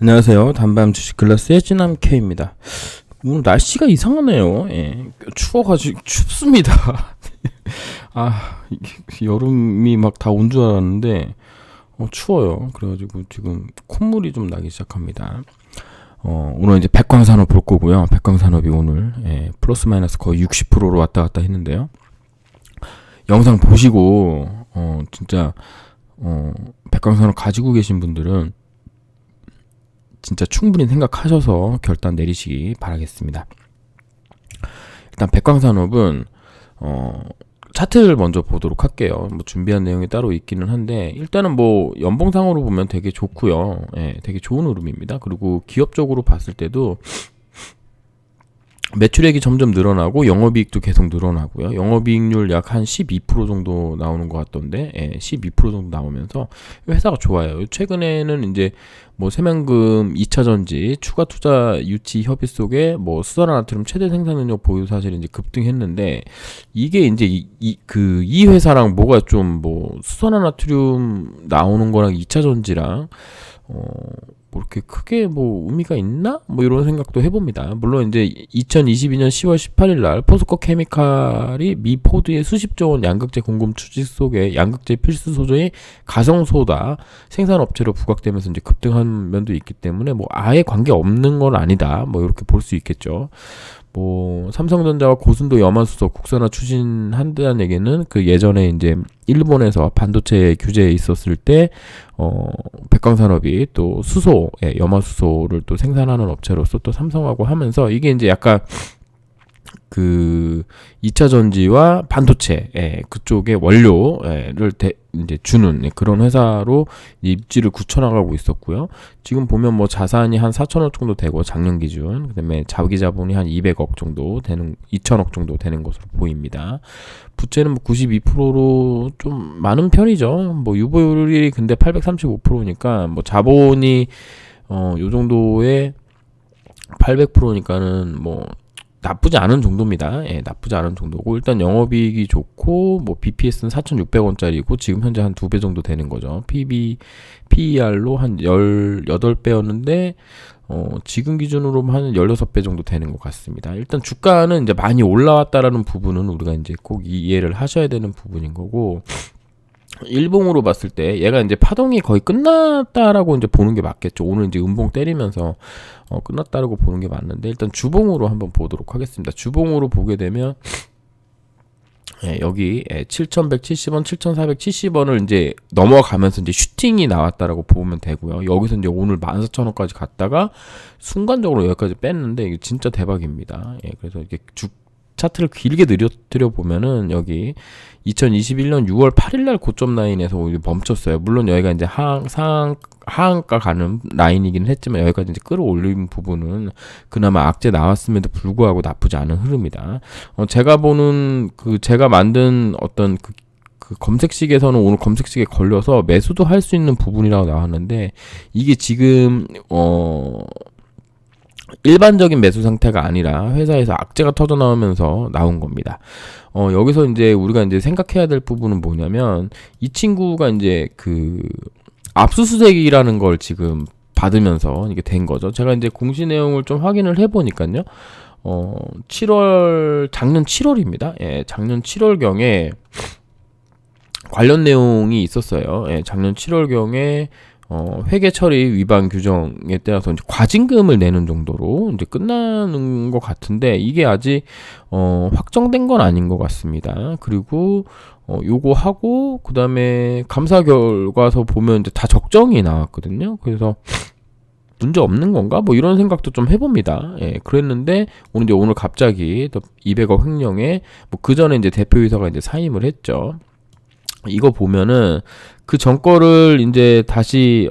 안녕하세요. 단밤 주식 클래스의 찌남 K입니다. 오늘 날씨가 이상하네요. 예, 추워가지고 춥습니다. 여름이 막 다 온 줄 알았는데 추워요. 그래가지고 지금 콧물이 좀 나기 시작합니다. 오늘 이제 백광산업 볼 거고요. 백광산업이 오늘 플러스 마이너스 거의 60%로 왔다 갔다 했는데요. 영상 보시고 진짜 백광산업 가지고 계신 분들은 진짜 충분히 생각하셔서 결단 내리시기 바라겠습니다. 일단 백광산업은 차트를 먼저 보도록 할게요. 뭐 준비한 내용이 따로 있기는 한데 일단은 뭐 연봉상으로 보면 되게 좋고요. 되게 좋은 흐름입니다. 그리고 기업적으로 봤을 때도 매출액이 점점 늘어나고 영업이익도 계속 늘어나고요. 영업이익률 약 한 12% 정도 나오는 것 같던데, 12% 정도 나오면서 회사가 좋아요. 최근에는 이제 뭐 세면금 2차 전지 추가 투자 유치 협의 속에 뭐 수산화나트륨 최대 생산 능력 보유 사실이 이제 급등했는데 이게 이제 이 회사랑 뭐가 좀 뭐 수산화나트륨 나오는 거랑 2차 전지랑 뭐 이렇게 크게 뭐 의미가 있나? 뭐 이런 생각도 해봅니다. 물론 이제 2022년 10월 18일 날 포스코 케미칼이 미 포드의 수십조 원 양극재 공급 추진 속에 양극재 필수 소재의 가성소다 생산업체로 부각되면서 이제 급등한 면도 있기 때문에 뭐 아예 관계 없는 건 아니다. 뭐 이렇게 볼 수 있겠죠. 뭐 삼성전자와 고순도 염화수소 국산화 추진한다는 얘기는 그 예전에 이제 일본에서 반도체 규제에 있었을 때 백광산업이 또 수소, 염화수소를 또 생산하는 업체로서 또 삼성하고 하면서 이게 이제 약간 그 2차 전지와 반도체 그쪽의 원료를 이제 주는 그런 회사로 입지를 굳혀나가고 있었고요. 지금 보면 뭐 자산이 한 4천억 정도 되고 작년 기준 그다음에 자기 자본이 한 200억 정도 되는 2천억 정도 되는 것으로 보입니다. 부채는 뭐 92%로 좀 많은 편이죠. 뭐 유보율이 근데 835%니까 뭐 자본이 요 정도의 800%니까는 뭐 나쁘지 않은 정도입니다. 나쁘지 않은 정도고 일단 영업이익이 좋고 뭐 BPS는 4,600원짜리고 지금 현재 한 2배 정도 되는 거죠. PER로 한 18배였는데 지금 기준으로 한 16배 정도 되는 것 같습니다. 일단 주가는 이제 많이 올라왔다라는 부분은 우리가 이제 꼭 이해를 하셔야 되는 부분인 거고 일봉으로 봤을 때 얘가 이제 파동이 거의 끝났다라고 이제 보는 게 맞겠죠. 오늘 이제 음봉 때리면서 끝났다라고 보는 게 맞는데 일단 주봉으로 한번 보도록 하겠습니다. 주봉으로 보게 되면 여기 7,170원, 7,470원을 이제 넘어가면서 이제 슈팅이 나왔다라고 보면 되고요. 여기서 이제 오늘 14,000원까지 갔다가 순간적으로 여기까지 뺐는데 이게 진짜 대박입니다. 그래서 이게 차트를 길게 들여 보면은 여기 2021년 6월 8일 날 고점 라인에서 멈췄어요. 물론 여기가 이제 하한가 가는 라인이긴 했지만 여기까지 이제 끌어올린 부분은 그나마 악재 나왔음에도 불구하고 나쁘지 않은 흐름이다. 제가 보는 제가 만든 어떤 그 검색식에서는 오늘 검색식에 걸려서 매수도 할 수 있는 부분이라고 나왔는데 이게 지금 일반적인 매수 상태가 아니라 회사에서 악재가 터져 나오면서 나온 겁니다. 여기서 이제 우리가 이제 생각해야 될 부분은 뭐냐면 이 친구가 이제 그 압수수색이라는 걸 지금 받으면서 이게 된 거죠. 제가 이제 공시 내용을 좀 확인을 해보니까요. 작년 7월입니다. 작년 7월경에 관련 내용이 있었어요. 작년 7월경에 회계 처리 위반 규정에 따라서 이제 과징금을 내는 정도로 이제 끝나는 것 같은데 이게 아직 확정된 건 아닌 것 같습니다. 그리고 요거 하고 그다음에 감사 결과서 보면 이제 다 적정이 나왔거든요. 그래서 문제 없는 건가? 뭐 이런 생각도 좀 해봅니다. 그랬는데 오늘 갑자기 또 200억 횡령에 뭐 그 전에 이제 대표이사가 이제 사임을 했죠. 이거 보면은 그 전 거를 이제 다시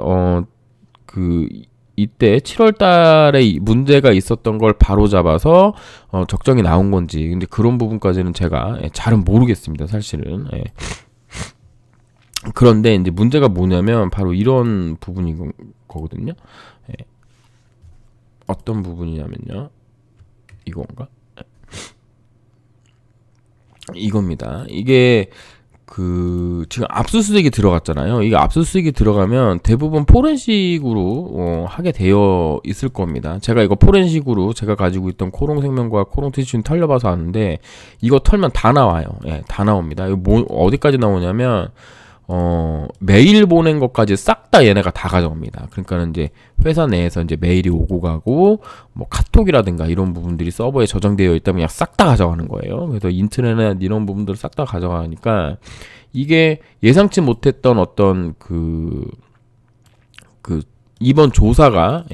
이때 7월 달에 문제가 있었던 걸 바로 잡아서 적정이 나온 건지 근데 그런 부분까지는 제가 잘은 모르겠습니다. 사실은. 그런데 이제 문제가 뭐냐면 바로 이런 부분인 거거든요. 어떤 부분이냐면요. 이건가? 이겁니다. 이게 지금 압수수색이 들어갔잖아요. 이게 압수수색이 들어가면 대부분 포렌식으로 하게 되어 있을 겁니다. 제가 이거 포렌식으로 제가 가지고 있던 코롱생명과 코롱티슈는 털려봐서 아는데 이거 털면 다 나와요. 예, 다 나옵니다. 이거 어디까지 나오냐면 메일 보낸 것까지 싹 다 얘네가 다 가져갑니다. 그러니까는 이제 회사 내에서 이제 메일이 오고 가고 뭐 카톡이라든가 이런 부분들이 서버에 저장되어 있다면 그냥 싹 다 가져가는 거예요. 그래서 인트넷이나 이런 부분들을 싹 다 가져가니까 이게 예상치 못했던 어떤 이번 조사가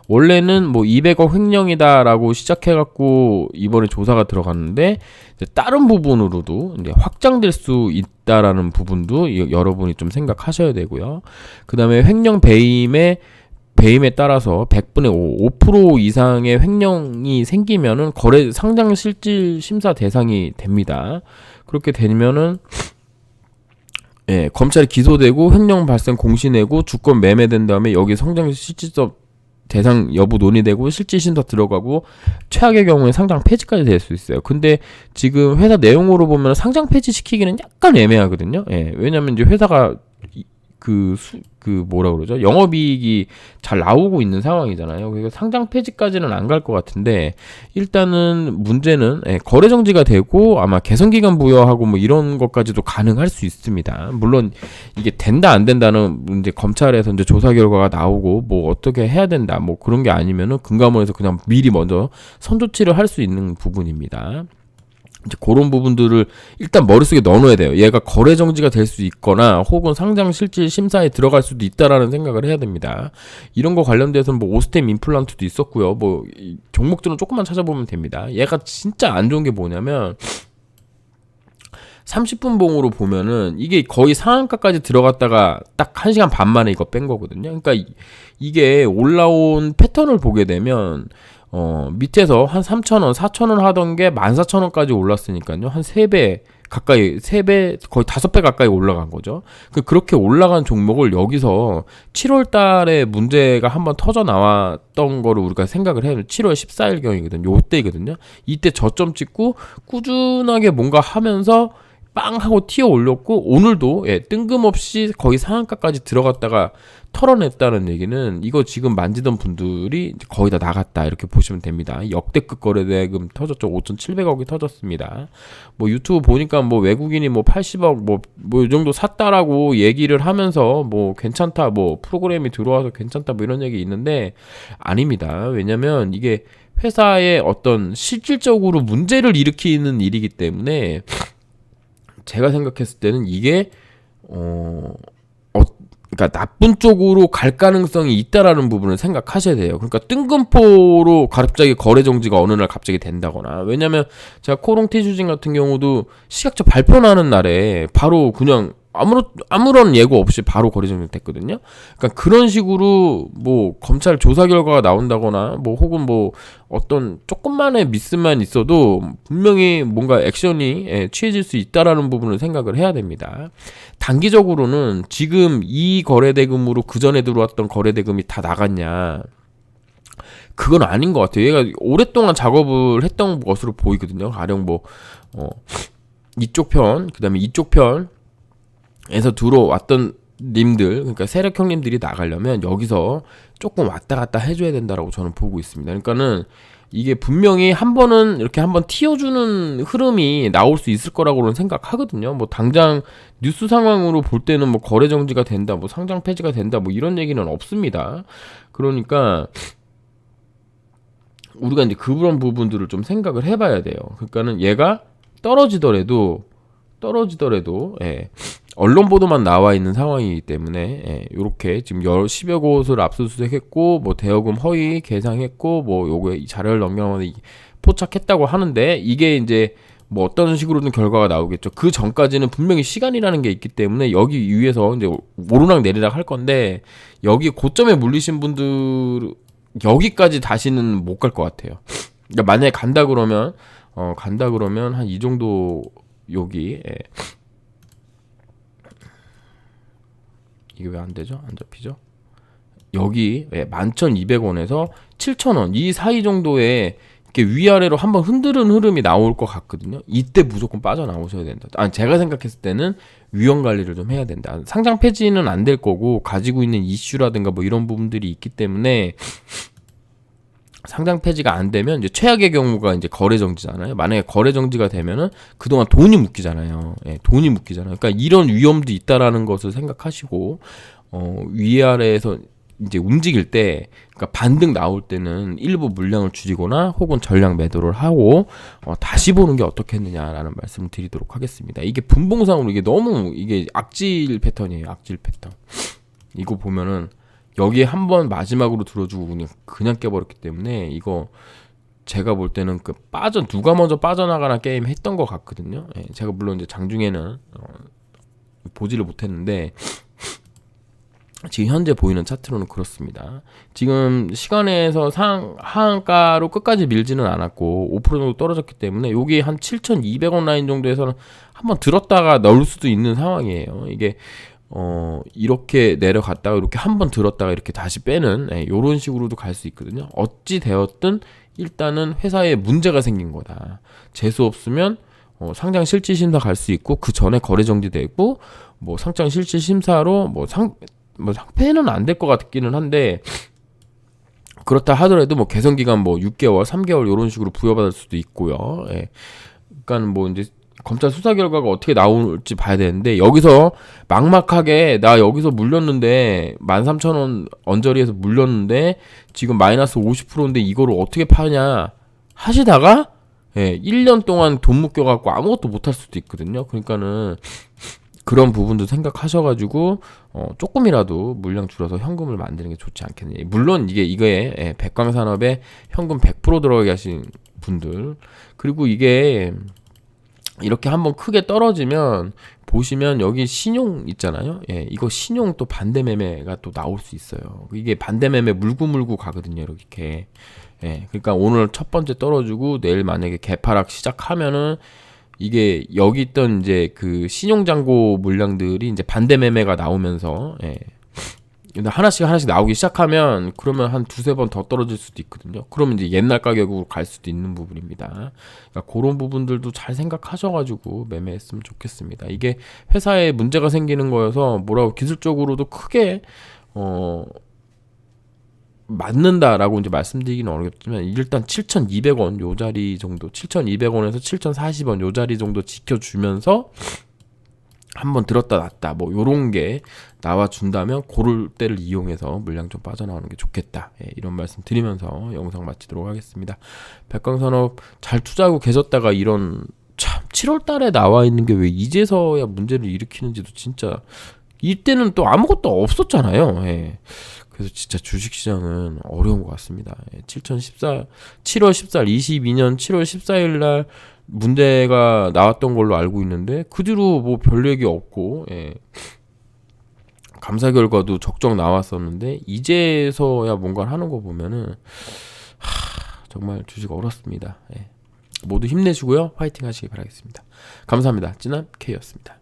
원래는 뭐 200억 횡령이다라고 시작해갖고 이번에 조사가 들어갔는데 이제 다른 부분으로도 이제 확장될 수 있다라는 부분도 여러분이 좀 생각하셔야 되고요. 그 다음에 횡령 배임에 따라서 100분의 5% 이상의 횡령이 생기면은 거래 상장 실질 심사 대상이 됩니다. 그렇게 되면은 검찰이 기소되고 횡령 발생 공시 내고 주권 매매된 다음에 여기 성장 실질적 대상 여부 논의되고 실질 심사 들어가고 최악의 경우에 상장 폐지까지 될 수 있어요. 근데 지금 회사 내용으로 보면 상장 폐지 시키기는 약간 애매하거든요. 왜냐면 이제 회사가 뭐라 그러죠? 영업이익이 잘 나오고 있는 상황이잖아요. 그래서 상장 폐지까지는 안 갈 것 같은데 일단은 문제는 거래 정지가 되고 아마 개선기간 부여하고 뭐 이런 것까지도 가능할 수 있습니다. 물론 이게 된다 안 된다는 이제 검찰에서 이제 조사 결과가 나오고 뭐 어떻게 해야 된다 뭐 그런 게 아니면은 금감원에서 그냥 미리 먼저 선조치를 할 수 있는 부분입니다. 이제 그런 부분들을 일단 머릿속에 넣어놓아야 돼요. 얘가 거래 정지가 될 수 있거나 혹은 상장 실질 심사에 들어갈 수도 있다라는 생각을 해야 됩니다. 이런 거 관련돼서는 뭐 오스템 임플란트도 있었고요. 뭐 종목들은 조금만 찾아보면 됩니다. 얘가 진짜 안 좋은 게 뭐냐면 30분 봉으로 보면은 이게 거의 상한가까지 들어갔다가 딱 1시간 반 만에 이거 뺀 거거든요. 그러니까 이게 올라온 패턴을 보게 되면 밑에서 한 3,000원, 4,000원 하던 게 14,000원까지 올랐으니까요. 한 3배 가까이, 3배, 거의 5배 가까이 올라간 거죠. 그렇게 올라간 종목을 여기서 7월 달에 문제가 한번 터져 나왔던 거를 우리가 생각을 해요. 7월 14일경이거든요. 요때거든요. 이때 저점 찍고 꾸준하게 뭔가 하면서 빵 하고 튀어 올렸고 오늘도 뜬금없이 거의 상한가까지 들어갔다가 털어냈다는 얘기는 이거 지금 만지던 분들이 거의 다 나갔다 이렇게 보시면 됩니다. 역대급 거래대금 터졌죠. 5,700억이 터졌습니다. 뭐 유튜브 보니까 뭐 외국인이 뭐 80억 뭐 이 정도 샀다라고 얘기를 하면서 뭐 괜찮다 뭐 프로그램이 들어와서 괜찮다 뭐 이런 얘기 있는데 아닙니다. 왜냐면 이게 회사의 어떤 실질적으로 문제를 일으키는 일이기 때문에 제가 생각했을 때는 이게 그러니까 나쁜 쪽으로 갈 가능성이 있다라는 부분을 생각하셔야 돼요. 그러니까 뜬금포로 갑자기 거래 정지가 어느 날 갑자기 된다거나 왜냐면 제가 코롱티슈진 같은 경우도 시각적 발표 나는 날에 바로 그냥 아무런 예고 없이 바로 거래 정지됐거든요. 그러니까 그런 식으로 뭐 검찰 조사 결과가 나온다거나 뭐 혹은 뭐 어떤 조금만의 미스만 있어도 분명히 뭔가 액션이 취해질 수 있다라는 부분을 생각을 해야 됩니다. 단기적으로는 지금 이 거래대금으로 그 전에 들어왔던 거래대금이 다 나갔냐? 그건 아닌 것 같아요. 얘가 오랫동안 작업을 했던 것으로 보이거든요. 가령 뭐 이쪽 편, 그다음에 이쪽 편 에서 들어왔던 님들, 그러니까 세력 형님들이 나가려면 여기서 조금 왔다 갔다 해줘야 된다라고 저는 보고 있습니다. 그러니까는 이게 분명히 한 번은 이렇게 한번 튀어주는 흐름이 나올 수 있을 거라고는 생각하거든요. 뭐 당장 뉴스 상황으로 볼 때는 뭐 거래 정지가 된다, 뭐 상장 폐지가 된다, 뭐 이런 얘기는 없습니다. 그러니까 우리가 이제 그런 부분들을 좀 생각을 해봐야 돼요. 그러니까는 얘가 떨어지더라도 언론 보도만 나와 있는 상황이기 때문에 요렇게 지금 10여 곳을 압수수색했고 뭐 대여금 허위 계상했고 뭐 요거 자료를 넘겨가면 포착했다고 하는데 이게 이제 뭐 어떤 식으로든 결과가 나오겠죠. 그 전까지는 분명히 시간이라는 게 있기 때문에 여기 위에서 이제 오르락 내리락 할 건데 여기 고점에 물리신 분들 여기까지 다시는 못 갈 것 같아요. 그러니까 만약에 간다 그러면 한 이 정도 여기 이게 왜 안 되죠? 안 잡히죠? 여기 11,200원에서 7,000원 이 사이 정도에 이렇게 위아래로 한번 흔드는 흐름이 나올 것 같거든요. 이때 무조건 빠져나오셔야 된다. 아니, 제가 생각했을 때는 위험 관리를 좀 해야 된다. 상장 폐지는 안 될 거고 가지고 있는 이슈라든가 뭐 이런 부분들이 있기 때문에 상장 폐지가 안 되면 이제 최악의 경우가 이제 거래 정지잖아요. 만약에 거래 정지가 되면은 그동안 돈이 묶이잖아요. 예, 돈이 묶이잖아요. 그러니까 이런 위험도 있다라는 것을 생각하시고 위아래에서 이제 움직일 때, 그러니까 반등 나올 때는 일부 물량을 줄이거나 혹은 전량 매도를 하고 다시 보는 게 어떻겠느냐라는 말씀을 드리도록 하겠습니다. 이게 분봉상으로 이게 너무 이게 악질 패턴이에요. 악질 패턴. 이거 보면은 여기에 한번 마지막으로 들어주고 그냥 깨버렸기 때문에 이거 제가 볼 때는 그 누가 먼저 빠져나가나 게임 했던 것 같거든요. 예, 제가 물론 이제 장중에는 보지를 못했는데 지금 현재 보이는 차트로는 그렇습니다. 지금 시간에서 하한가로 끝까지 밀지는 않았고 5% 정도 떨어졌기 때문에 여기 한 7,200원 라인 정도에서는 한번 들었다가 넣을 수도 있는 상황이에요. 이게 이렇게 내려갔다가 이렇게 한번 들었다가 이렇게 다시 빼는 이런 식으로도 갈 수 있거든요. 어찌 되었든 일단은 회사에 문제가 생긴 거다. 재수 없으면 상장 실질 심사 갈 수 있고 그 전에 거래 정지되고 뭐 상장 실질 심사로 상패는 안 될 것 같기는 한데 그렇다 하더라도 뭐 개선 기간 뭐 6개월, 3개월 이런 식으로 부여받을 수도 있고요. 예. 그러니까 뭐 이제 검찰 수사 결과가 어떻게 나올지 봐야 되는데 여기서 막막하게 나 여기서 물렸는데 13,000원 언저리에서 물렸는데 지금 마이너스 50%인데 이거를 어떻게 파냐 하시다가 1년 동안 돈 묶여갖고 아무것도 못할 수도 있거든요. 그러니까는 그런 부분도 생각하셔가지고 조금이라도 물량 줄여서 현금을 만드는 게 좋지 않겠느냐. 물론 이거에 백광산업에 현금 100% 들어가게 하신 분들, 그리고 이게 이렇게 한번 크게 떨어지면 보시면 여기 신용 있잖아요. 예, 이거 신용 또 반대 매매가 또 나올 수 있어요. 이게 반대 매매 물고 가거든요. 이렇게. 예, 그러니까 오늘 첫 번째 떨어지고 내일 만약에 개파락 시작하면은 이게 여기 있던 이제 그 신용잔고 물량들이 이제 반대 매매가 나오면서 근데 하나씩 나오기 시작하면 그러면 한 두세 번 더 떨어질 수도 있거든요. 그러면 이제 옛날 가격으로 갈 수도 있는 부분입니다. 그러니까 그런 부분들도 잘 생각하셔가지고 매매했으면 좋겠습니다. 이게 회사에 문제가 생기는 거여서 뭐라고 기술적으로도 크게 맞는다라고 이제 말씀드리기는 어렵지만 일단 7,200원 요 자리 정도, 7,200원에서 7,040원 요 자리 정도 지켜주면서 한번 들었다 놨다 뭐 요런 게 나와준다면 고를 때를 이용해서 물량 좀 빠져나오는 게 좋겠다. 이런 말씀 드리면서 영상 마치도록 하겠습니다. 백광산업 잘 투자하고 계셨다가 이런 참 7월 달에 나와 있는 게 왜 이제서야 문제를 일으키는지도 진짜 이때는 또 아무것도 없었잖아요. 그래서 진짜 주식시장은 어려운 것 같습니다. 7월 14일 22년 7월 14일 날 문제가 나왔던 걸로 알고 있는데 그 뒤로 뭐 별 얘기 없고 감사 결과도 적정 나왔었는데 이제서야 뭔가를 하는 거 보면은 정말 주식 어렵습니다. 모두 힘내시고요. 화이팅 하시기 바라겠습니다. 감사합니다. 찐한 K였습니다.